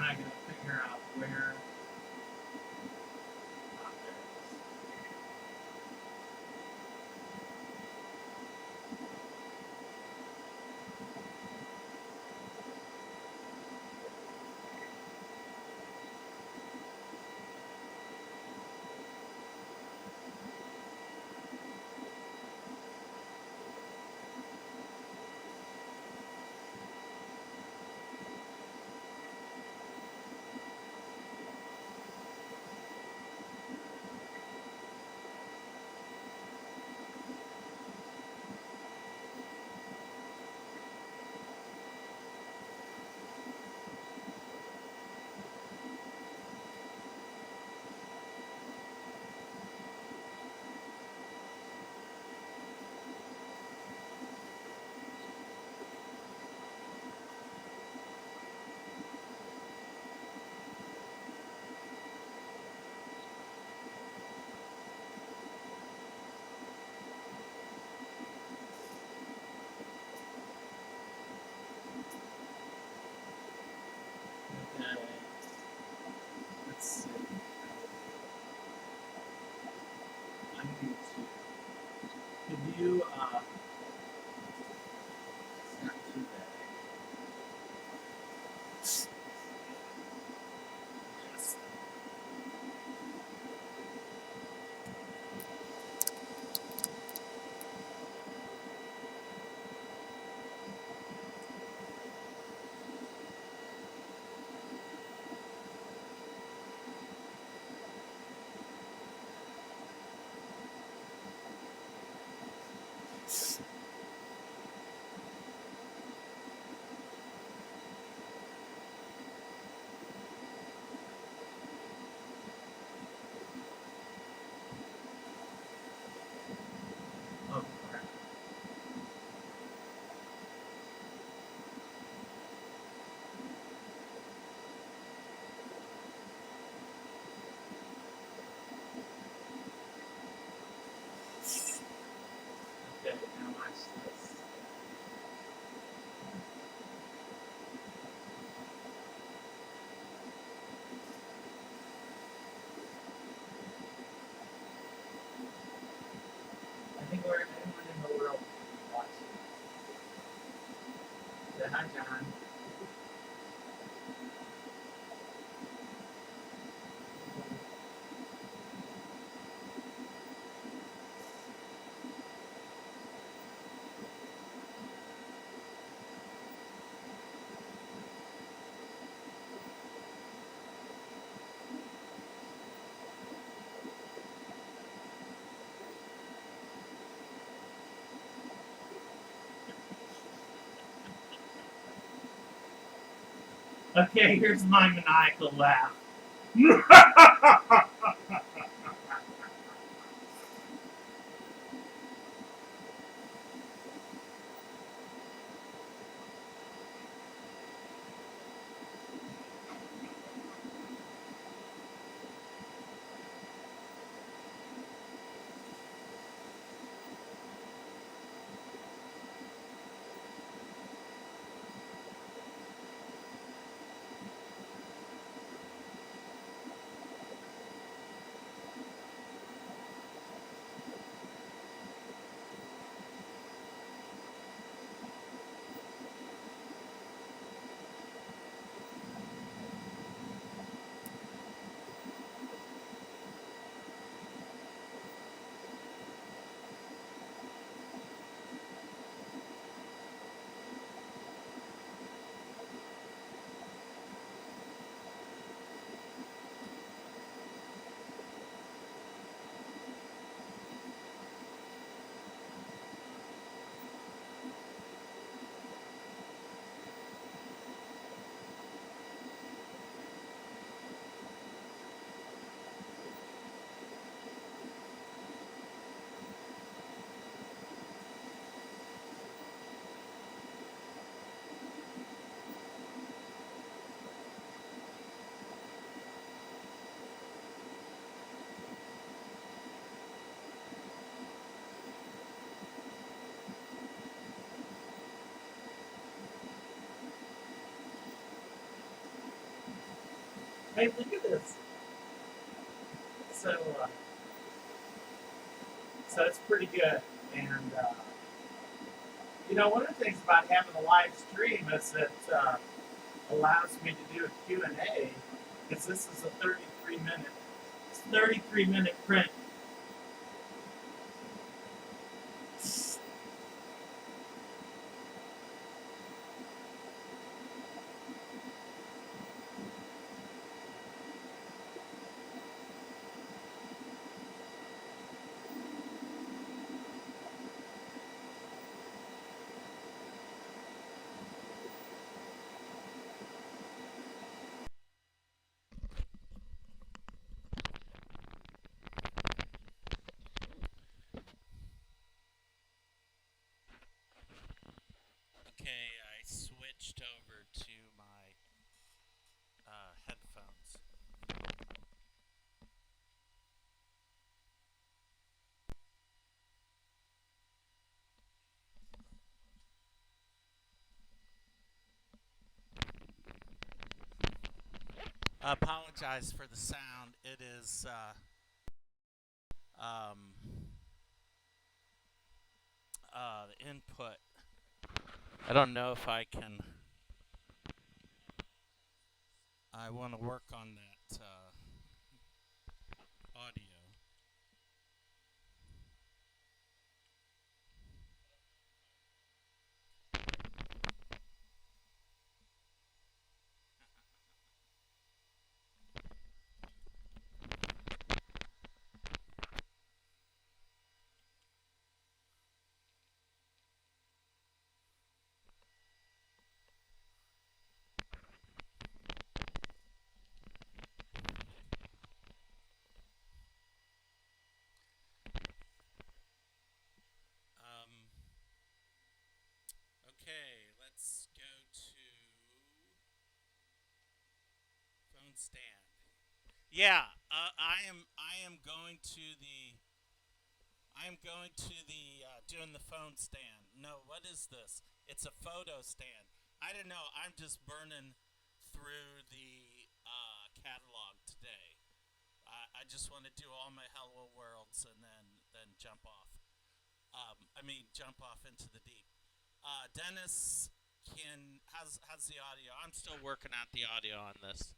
I gotta figure out where. Okay. Let's see. I need to. Could you, it's not too bad. Just, oh, crap. Okay, now watch this. I think where anyone in the world can watch it. Say hi, John. Okay, here's my maniacal laugh. Hey, look at this. So, uh, so it's pretty good. And, one of the things about having a live stream is that allows me to do a Q&A because this is a 33-minute print. Okay, I switched over to my headphones. I apologize for the sound. It is um, the input. I don't know if I can. I want to work on that audio. Um, okay, let's go to phone stand. Yeah, I am going to the. I am going to the doing the phone stand. No, what is this? It's a photo stand. I don't know. I'm just burning through the catalog today. I just want to do all my Hello Worlds and then jump off. Jump off into the deep. Dennis, can how's the audio? I'm still working out the audio on this.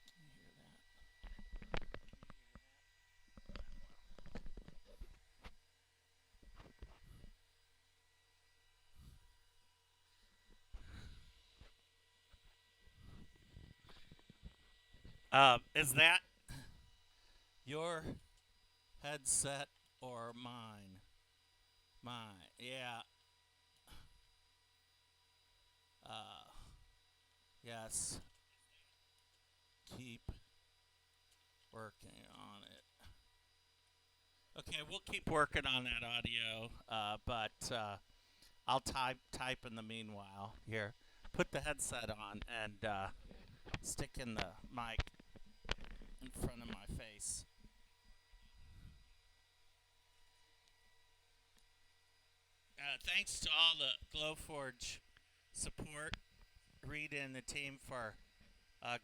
Can you hear that? Is that your headset or mine? Mine. Yeah. Uh, yes. Keep working on it. Okay, we'll keep working on that audio, but I'll type in the meanwhile. Here, put the headset on and stick in the mic in front of my face. Thanks to all the Glowforge support, Rita and the team for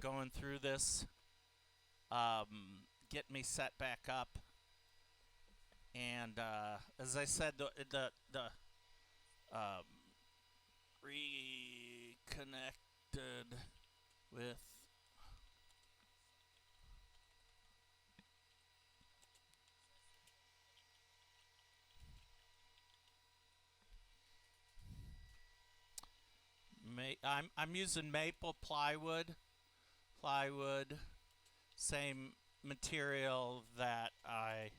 going through this, get me set back up, and as I said, the um, reconnected with. I'm using maple plywood, same material that I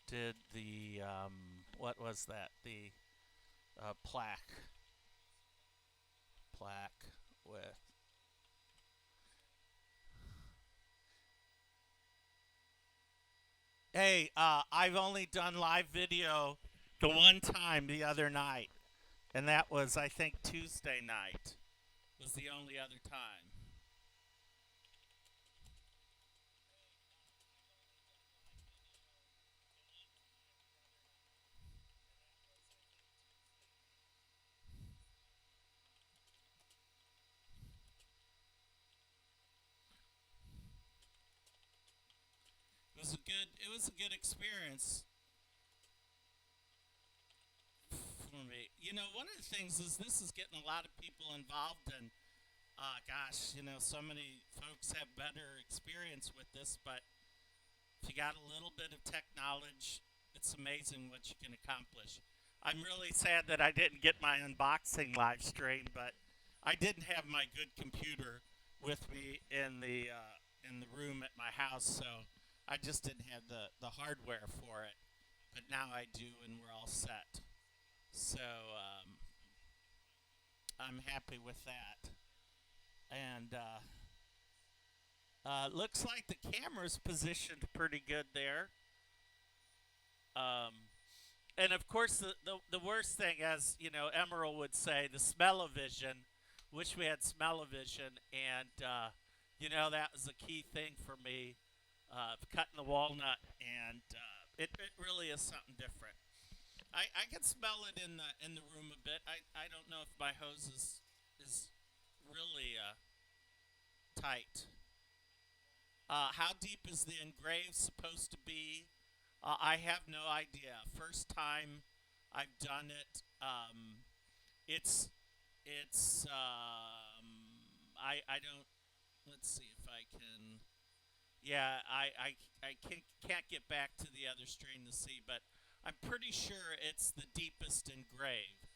did the what was that, the plaque with. Hey, I've only done live video the one time the other night, and that was, I think, Tuesday night was the only other time. good experience for me. One of the things is this is getting a lot of people involved, and gosh, so many folks have better experience with this, but if you got a little bit of tech knowledge, it's amazing what you can accomplish. I'm really sad that I didn't get my unboxing live stream, but I didn't have my good computer with me in the room at my house, so I just didn't have the hardware for it. But now I do, and we're all set. So I'm happy with that. And looks like the camera's positioned pretty good there. Um, and of course, the worst thing, as Emerald would say, the smell-o-vision. Wish we had smell-o-vision, and that was a key thing for me, cutting the walnut, and it really is something different. I can smell it in the room a bit. I don't know if my hose is really tight. How deep is the engrave supposed to be? I have no idea. First time I've done it. It's I don't. Let's see if I can. Yeah, I can't get back to the other stream to see, but I'm pretty sure it's the deepest engrave.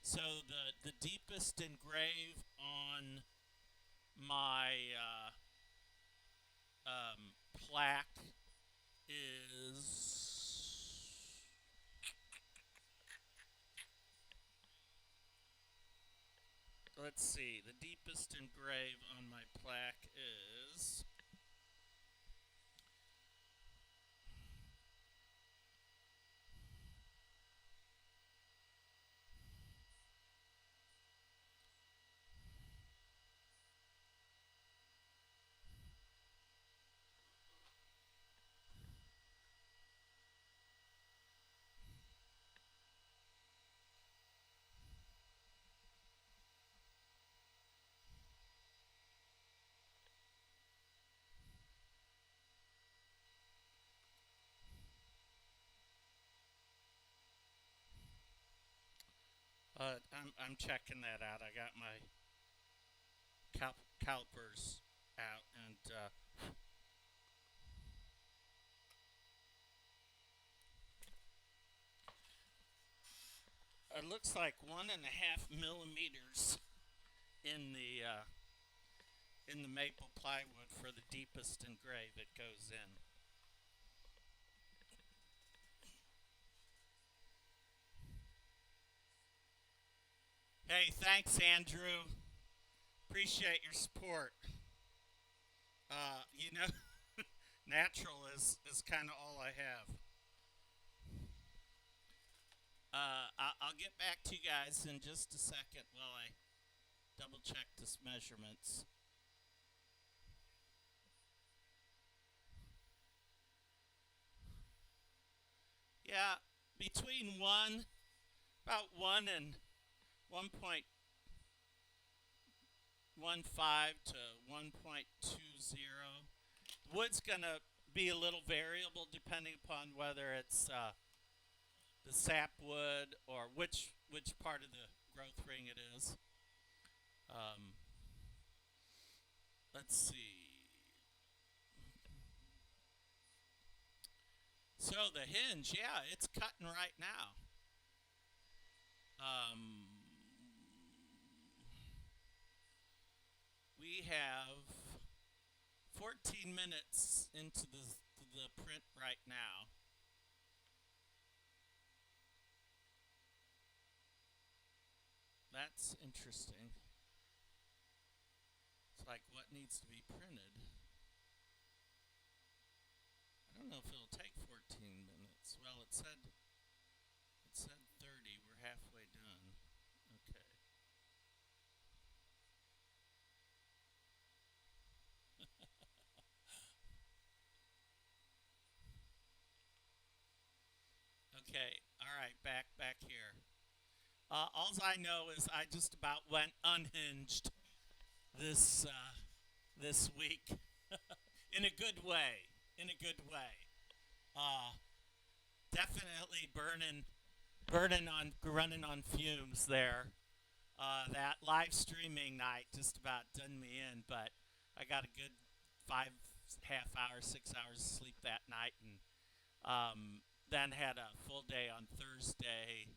So the deepest engrave on my plaque is, let's see, the deepest engrave on my plaque is, I'm checking that out. I got my calipers out, and it looks like 1.5 millimeters in the maple plywood for the deepest engrave it goes in. Hey, thanks, Andrew. Appreciate your support. Uh, you know, Natural is kind of all I have. I'll get back to you guys in just a second while I double check this measurements. Yeah, between about 1.15 to 1.20. Wood's gonna be a little variable depending upon whether it's the sapwood or which part of the growth ring it is. Um, let's see. So the hinge, yeah, it's cutting right now. Um, we have 14 minutes into the print right now. That's interesting. It's like what needs to be printed. I don't know if it'll take 14 minutes. Well, it said 30. We're halfway done. Okay. Okay. All right. Back here. All I know is I just about went unhinged this this week in a good way. In a good way. definitely running on fumes there. That live streaming night just about done me in, but I got a good 5.5 hours, 6 hours of sleep that night, and then had a full day on Thursday.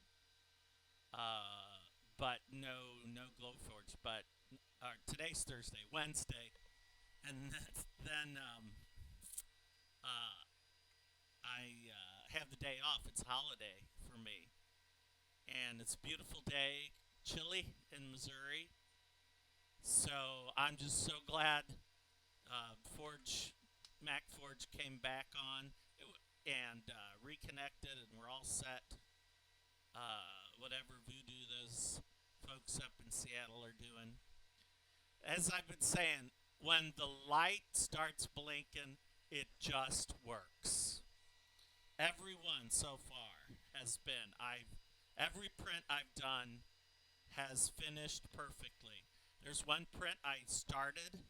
But no Glowforge. But today's Thursday, Wednesday, and then uh, I have the day off. It's holiday for me, and it's a beautiful day, chilly in Missouri. So I'm just so glad Forge Mac Forge came back on and reconnected, and we're all set. Whatever voodoo those folks up in Seattle are doing. As I've been saying, when the light starts blinking, it just works. Every one so far has been. I've every print I've done has finished perfectly. There's one print I started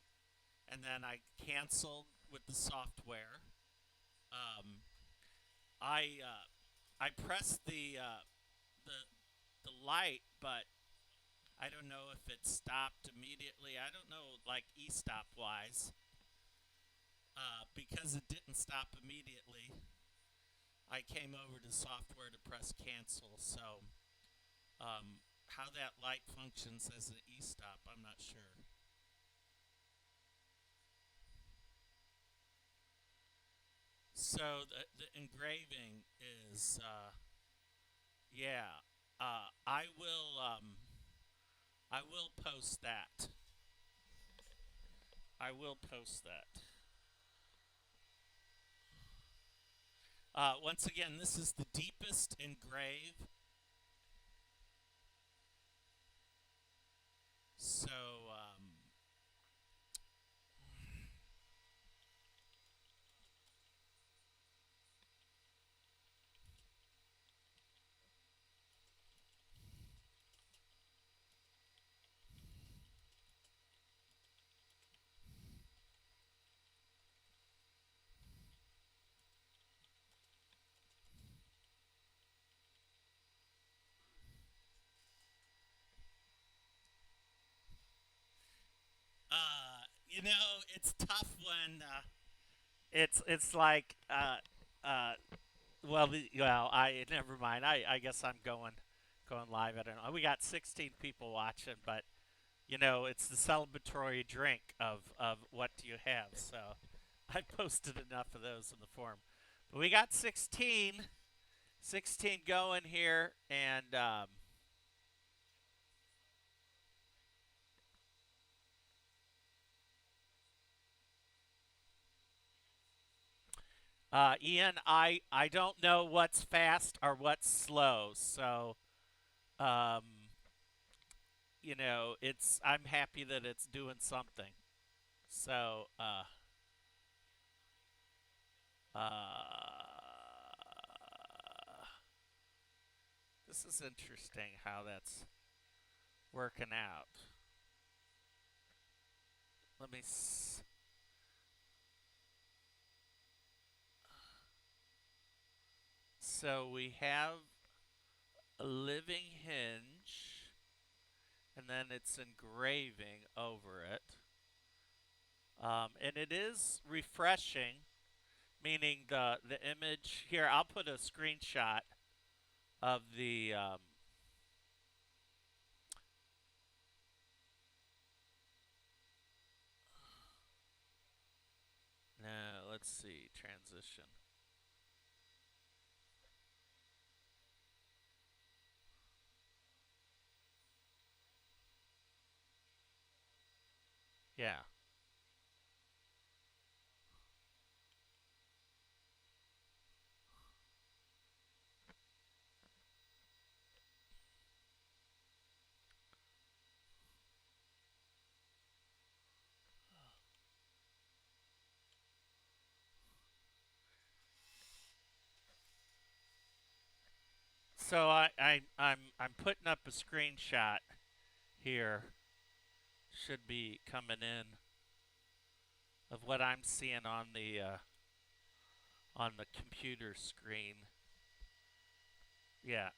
and then I canceled with the software. Um, I pressed the the light, but I don't know if it stopped immediately. I don't know, like e-stop wise, because it didn't stop immediately. I came over to software to press cancel. So how that light functions as an e-stop, I'm not sure. So the engraving is, yeah. I will post that. I will post that. Once again, this is the deepest engrave. So, it's tough when it's like uh, I never mind. I guess I'm going live. I don't know. We got 16 people watching, but it's the celebratory drink of what do you have. So I posted enough of those in the forum. But we got 16 going here, and Ian, I don't know what's fast or what's slow, so um, it's I'm happy that it's doing something. So uh, this is interesting how that's working out. Let me. So we have a living hinge, and then it's engraving over it. And it is refreshing, meaning the image here. I'll put a screenshot of the. No, let's see transition. Yeah. So I'm putting up a screenshot here. Should be coming in of what I'm seeing on the computer screen. Yeah.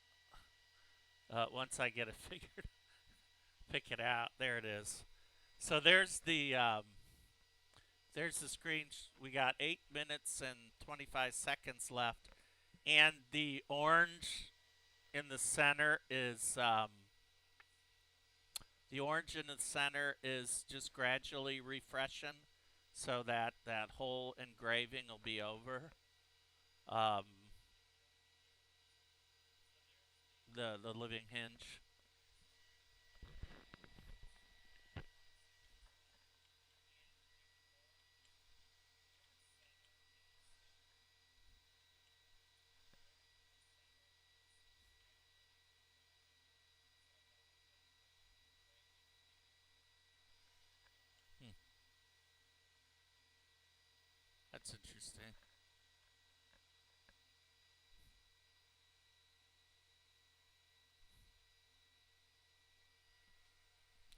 Once I get it figured, pick it out. There it is. So there's the screen. We got 8 minutes and 25 seconds left, and the orange in the center is just gradually refreshing, so that that whole engraving will be over. Um, the living hinge. Hmm, that's interesting.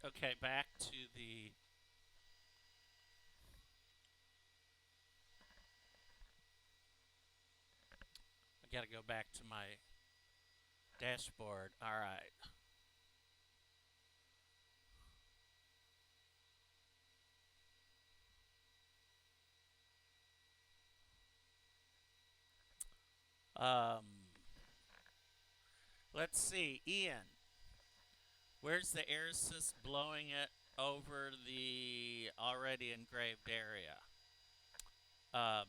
Okay, back to the. I got to go back to my dashboard. All right. Um, let's see, Ian. Where's the air assist blowing it over the already engraved area? Um,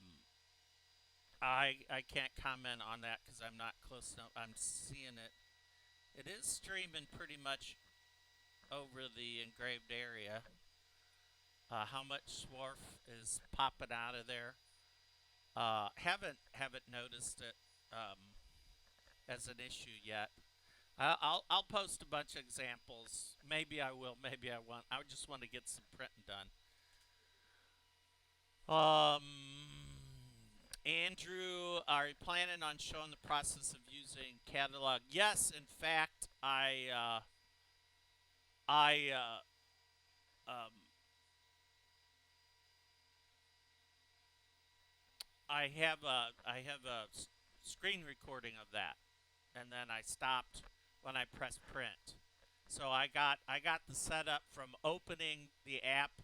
I can't comment on that because I'm not close enough. I'm seeing it. It is streaming pretty much over the engraved area. How much swarf is popping out of there? Haven't noticed it as an issue yet. I'll post a bunch of examples. Maybe I will. Maybe I won't. I just want to get some printing done. Andrew, are you planning on showing the process of using catalog? Yes, in fact, I um, I have a screen recording of that, and then I stopped when I pressed print. So I got the setup from opening the app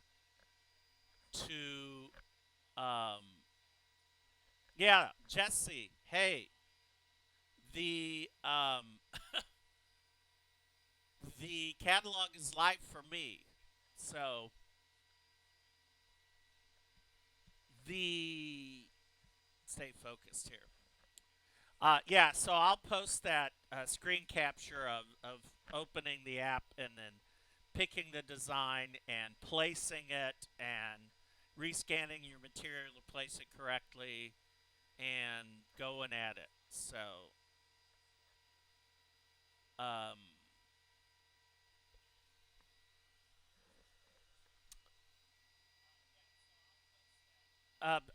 to yeah, Jesse. Hey, the the catalog is live for me. So the stay focused here. Yeah, so I'll post that screen capture of opening the app and then picking the design and placing it and rescanning your material to place it correctly and going at it. So, um,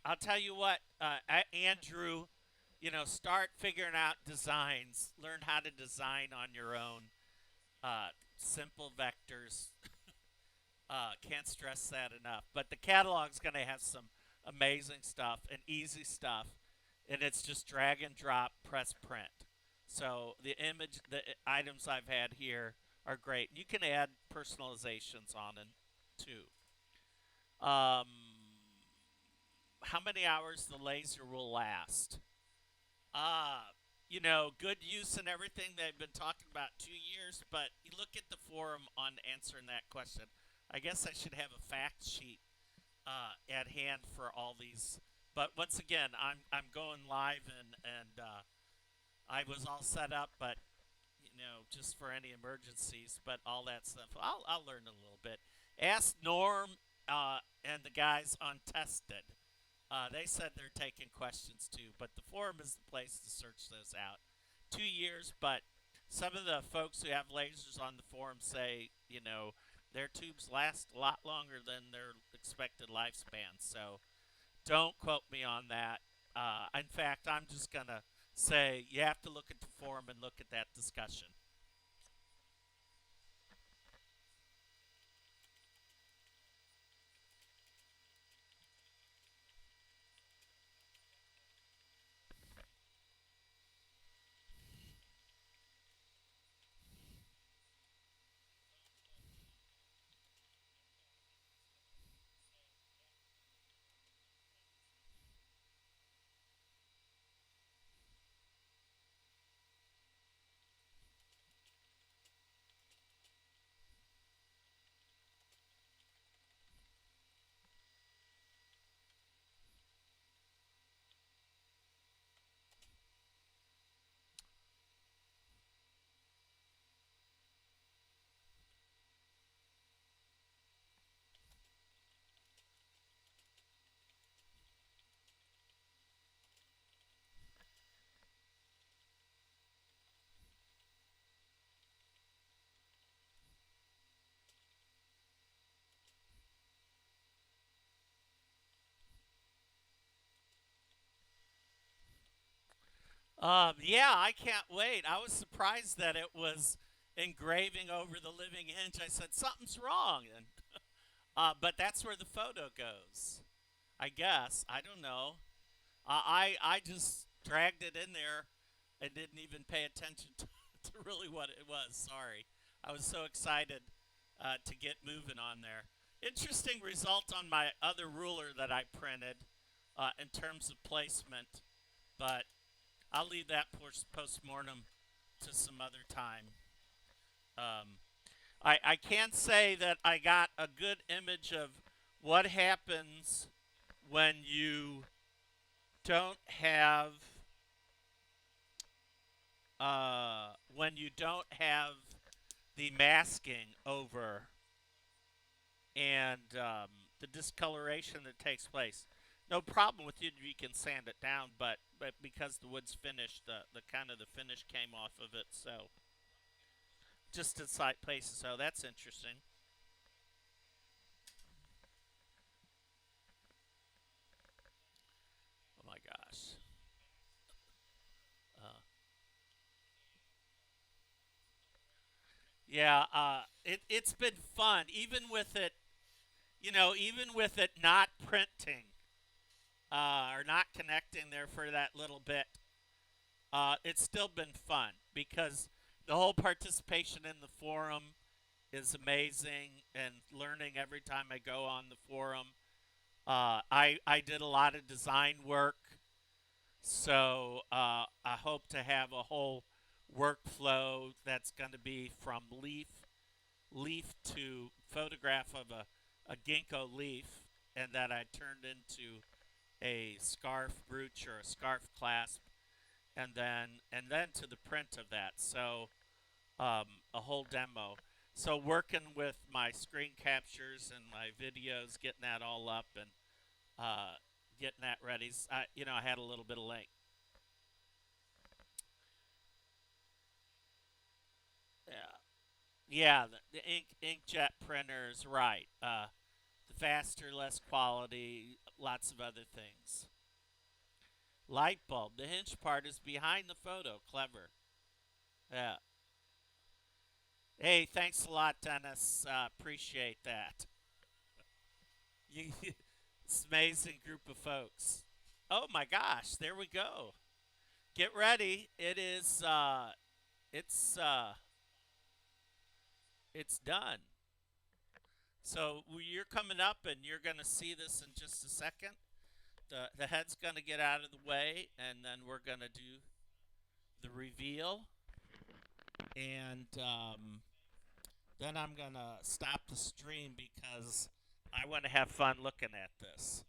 I'll tell you what, Andrew, start figuring out designs. Learn how to design on your own. Simple vectors. Can't stress that enough. But the catalog's going to have some amazing stuff and easy stuff, and it's just drag and drop, press print. So the items I've had here are great. You can add personalizations on it too. Um, how many hours the laser will last? Uh, good use and everything. They've been talking about 2 years, but you look at the forum on answering that question. I guess I should have a fact sheet at hand for all these. But once again, I'm going live and I was all set up, but just for any emergencies. But all that stuff, I'll learn a little bit. Ask Norm and the guys on Tested. They said they're taking questions too, but the forum is the place to search those out. 2 years, but some of the folks who have lasers on the forum say, their tubes last a lot longer than their expected lifespan. So don't quote me on that. In fact, I'm just going to say you have to look at the forum and look at that discussion. Yeah, I can't wait. I was surprised that it was engraving over the living hinge. I said something's wrong, and but that's where the photo goes. I guess I don't know. I just dragged it in there and didn't even pay attention to really what it was. Sorry, I was so excited to get moving on there. Interesting result on my other ruler that I printed in terms of placement, but I'll leave that post mortem to some other time. Um, I can say that I got a good image of what happens when you don't have the masking over and the discoloration that takes place. No problem with it if you can sand it down, but because the wood's finished, the kind of the finish came off of it, so just in slight places. So that's interesting. Oh my gosh. Uh, yeah, it's been fun, even with it. Even with it not printing or not connecting there for that little bit. It's still been fun because the whole participation in the forum is amazing and learning every time I go on the forum. I did a lot of design work, so I hope to have a whole workflow that's going to be from leaf to photograph of a ginkgo leaf, and that I turned into a scarf brooch or a scarf clasp, and then to the print of that. So a whole demo. So working with my screen captures and my videos, getting that all up and uh, getting that ready. I had a little bit of link. Yeah, yeah. The inkjet printers, right? The faster, less quality, lots of other things. Light bulb. The hinge part is behind the photo. Clever. Yeah. Hey, thanks a lot, Dennis. Appreciate that. You, it's an amazing group of folks. Oh my gosh, there we go. Get ready. It's it's done. So you're coming up and you're going to see this in just a second. The head's going to get out of the way and then we're going to do the reveal and then I'm going to stop the stream because I want to have fun looking at this.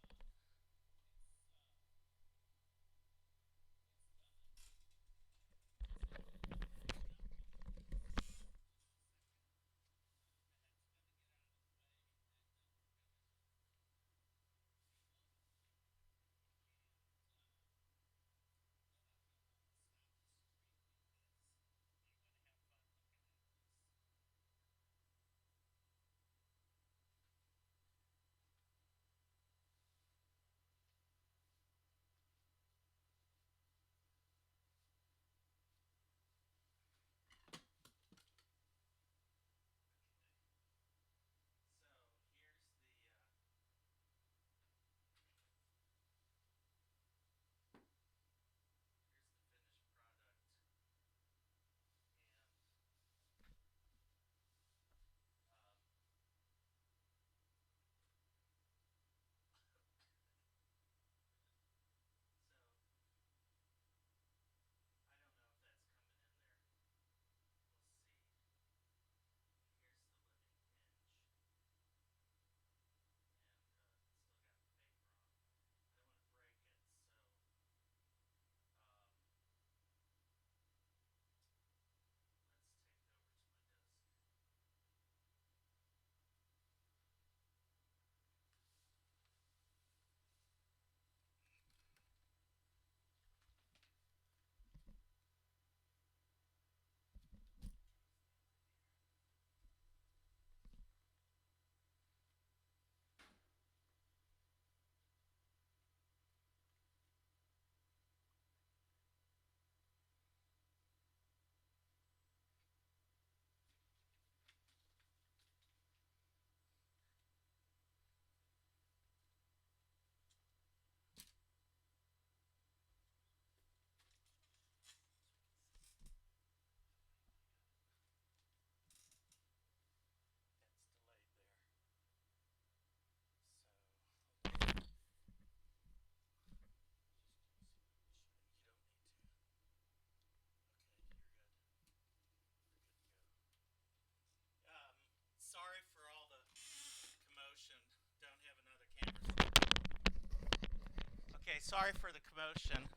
Okay, sorry for the commotion.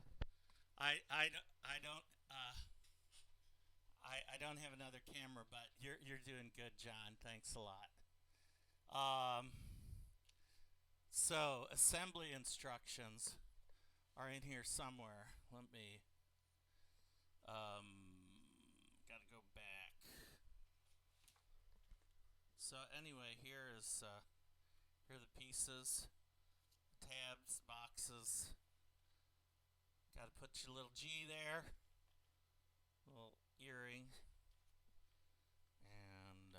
I don't I don't have another camera, but you're doing good, John. Thanks a lot. Um, so assembly instructions are in here somewhere. Let me gotta go back. So anyway, here are the pieces, tabs, boxes. Got to put your little G there, little earring, and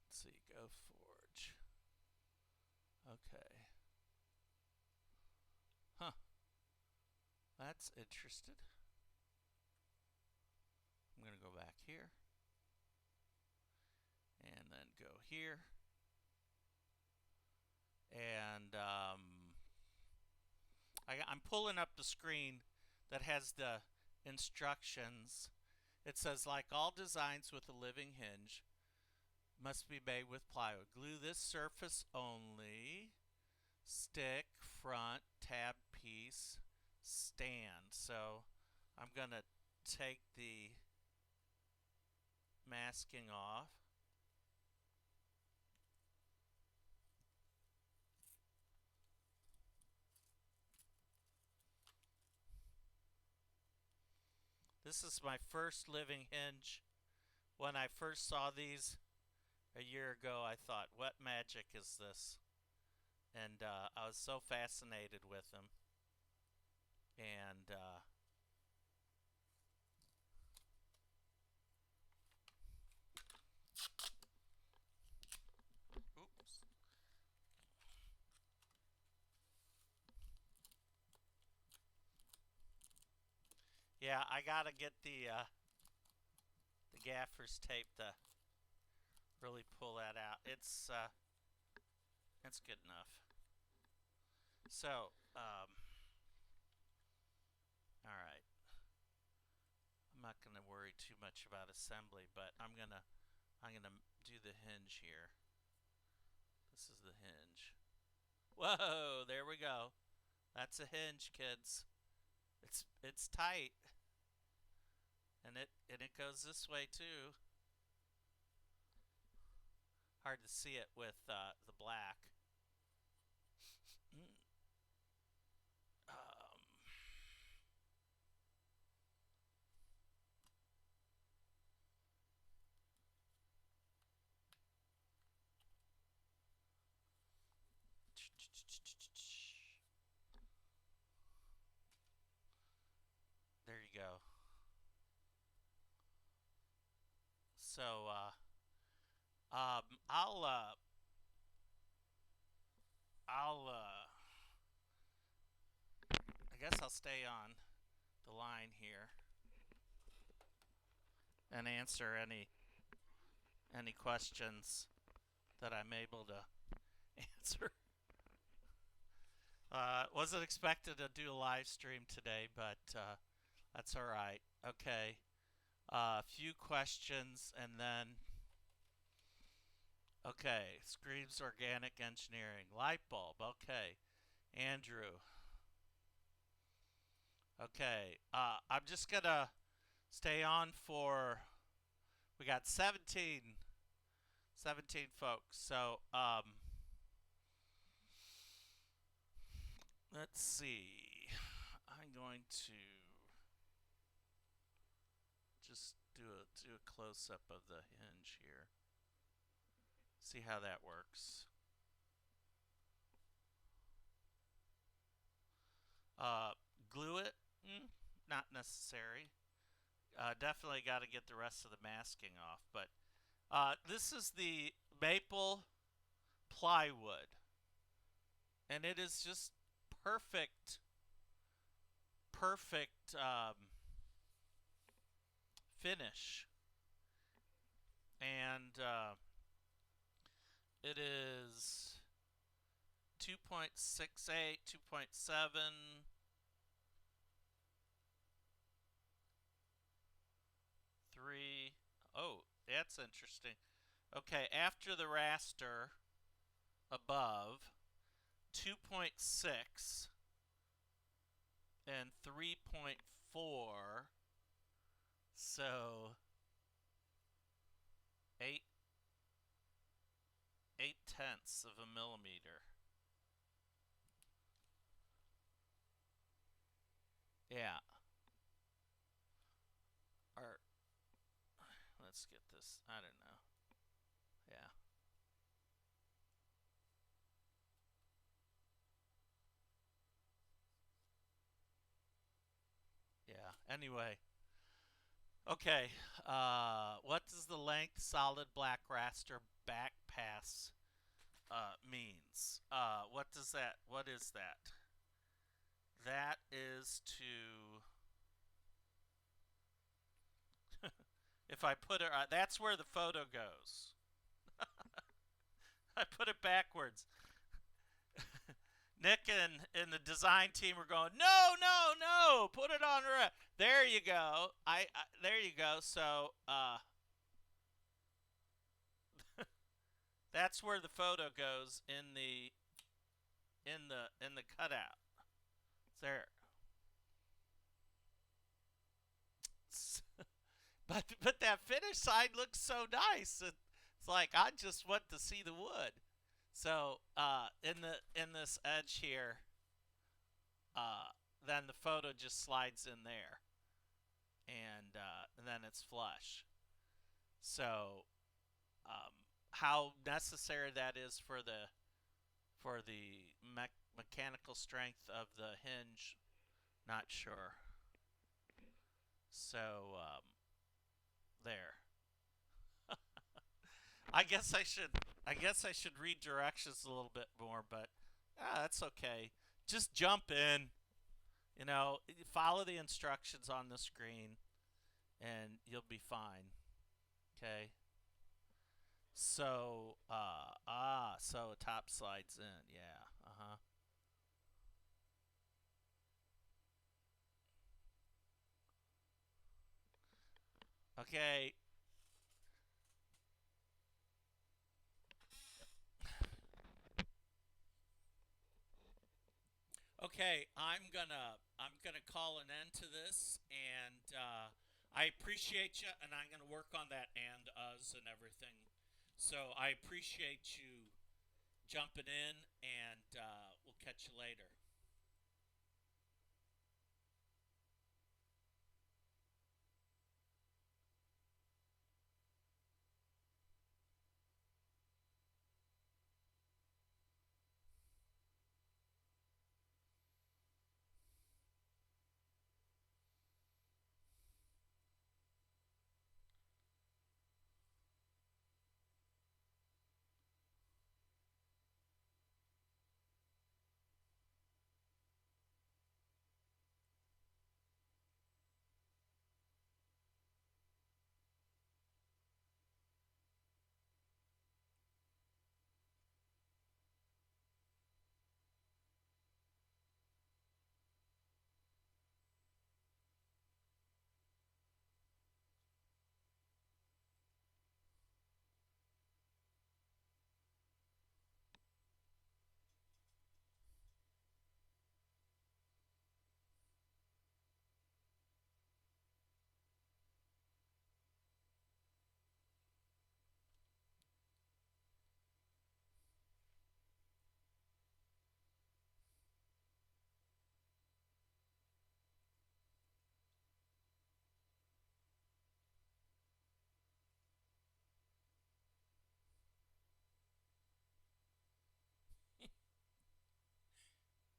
let's see, Glowforge. Okay. Huh. That's interesting. I'm gonna go back here, and then go here, and I'm pulling up the screen that has the instructions. It says, like all designs with a living hinge, must be made with plywood. Glue this surface only. Stick, front, tab piece, stand. So I'm going to take the masking off. This is my first living hinge. When I first saw these a year ago, I thought, what magic is this? And I was so fascinated with them. And oops. Yeah, I gotta get the gaffer's tape to really pull that out. It's good enough. So, all right. I'm not gonna worry too much about assembly, but I'm gonna do the hinge here. This is the hinge. Whoa, there we go. That's a hinge, kids. It's tight, and it goes this way too. Hard to see it with the black. Um, there you go. So I'll I guess I'll stay on the line here and answer any questions that I'm able to answer. Wasn't expected to do a live stream today, but that's all right. Okay, a few questions and then okay. Screams organic engineering light bulb. Okay, Andrew. Okay, I'm just gonna stay on for. We got 17 folks. So, let's see. I'm going to just do a close up of the hinge here. See how that works. Glue it? Not necessary. Definitely got to get the rest of the masking off. But this is the maple plywood, and it is just perfect finish. And it is 2.68, 2.7, 3. Oh, that's interesting. Okay, after the raster, above, 2.6, and 3.4. So 8 8/10 of a millimeter. Yeah. Or let's get this. I don't know. Yeah. Yeah. Anyway. Okay. What does the length solid black raster back pass means? What does that? What is that? That is to. If I put it, that's where the photo goes. I put it backwards. Nick and the design team were going, no, no, no, put it on right. There you go. There you go. So that's where the photo goes in the cutout. It's there. But that finished side looks so nice. It's like I just want to see the wood. So in this edge here, uh, then the photo just slides in there, and then it's flush. So how necessary that is for the mechanical strength of the hinge, not sure. So there. I guess I should read directions a little bit more, but that's okay. Just jump in. Follow the instructions on the screen, and you'll be fine. Okay. So top slides in. Yeah. Uh huh. Okay. Okay, I'm gonna call an end to this, and I appreciate you, and I'm gonna work on that and us and everything. So I appreciate you jumping in, and we'll catch you later.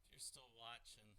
If you're still watching.